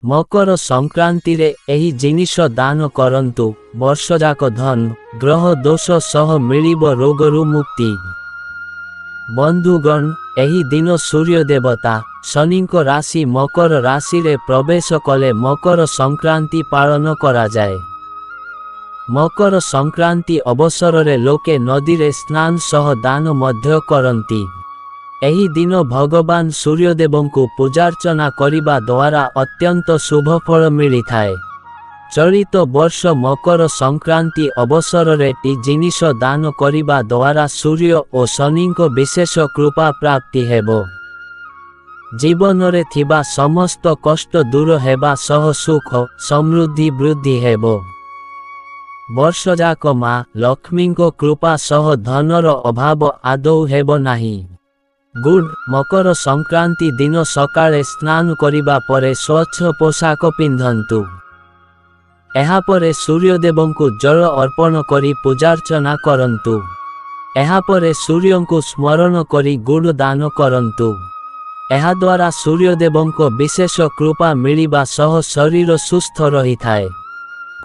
मकर संक्रांति रे एही जिनिष दान करंतु वर्षजाक धन ग्रह दोष सह मिलिब रोगरु मुक्ति। बंधुगण एही दिन सूर्य देवता शनिको राशि मकर राशि रे प्रवेश कले मकर संक्रांति पालन करा जाए। मकर संक्रांति अवसर रे लोके नदी रे स्नान सह दान मध्य करंती। एही दिन भगवान सूर्यदेवंकु पूजार्चना करिबा द्वारा अत्यंत शुभ फल मिली थाए। चलित वर्ष मकर संक्रांति अवसर रे टी जिनिष दान करिबा द्वारा सूर्य और शनि को विशेष कृपा प्राप्ति हेबो। जीवन रे थिबा समस्त कष्ट दूर हेबा सह सुख समृद्धि वृद्धि हेबो। वर्षजाक मां लक्ष्मी को कृपा सह धनर अभाव आदौ हेबो नाही। गुड मकर संक्रांति दिन सकाळे स्नान करिबा परे स्वच्छ पोशाक पिंधंतु। एहा परे सूर्यदेवंकु जल अर्पण करी पूजार्चना करंतु। एहा परे सूर्यंकु स्मरण करी गुड़ दान करंतु। एहा द्वारा सूर्यदेवंको विशेष कृपा मिलिबा सह शरीर सुस्थ रही थाए।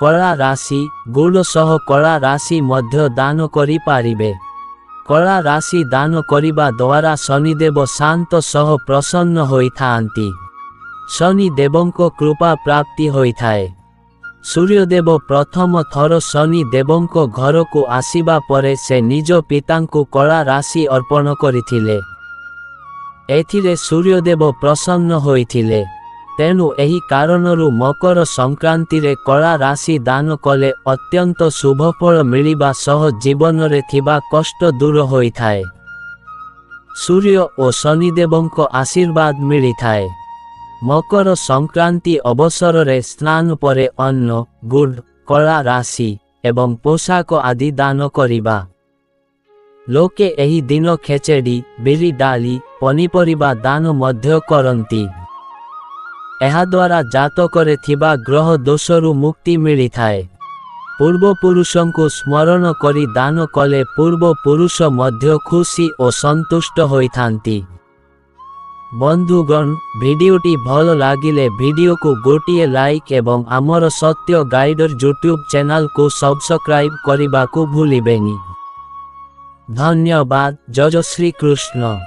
कला राशि गुड़ सह कला राशि मध्य दान करी पारिबे। कला राशि दान करिबा द्वारा शनिदेव शांत सह प्रसन्न होई थांती। शनि देवंको कृपा प्राप्ति होई थाए। सूर्यदेव प्रथम थर शनि देवंको घर को आसीबा परे से निज पितांकु कला राशि अर्पण करिथिले। एथिरे सूर्यदेव प्रसन्न होइथिले। तेणु एही कारणरु मकर संक्रांति रे कला राशि दान कले अत्यंत शुभ फल मिलिबा सह जीवन रे थिबा कष्ट दूर होई थाए। सूर्य और शनिदेवंको आशीर्वाद मिली थाए। मकर संक्रांति अवसर रे स्नान परे अन्न गुड़ कला राशि एवं पोशाक आदि दान करिबा। लोके एही दिन खेचेडी बिरी डाली पनीपरिबा दान मध्य करंती। एहा द्वारा जातकरे थिबा ग्रह दोषरु मुक्ति मिली थाए। पूर्व पुरुषंकु स्मरण करी दान कले पूर्व पुरुष मध्य खुशी और संतुष्ट होई थांती। बंधुगण भिडियोटी भल लागिले भिडियो को गोटिए लाइक एवं आमर सत्य गाइडर यूट्यूब चैनल को सब्सक्राइब करने को भूलिबेनी। धन्यवाद। जय श्री कृष्ण।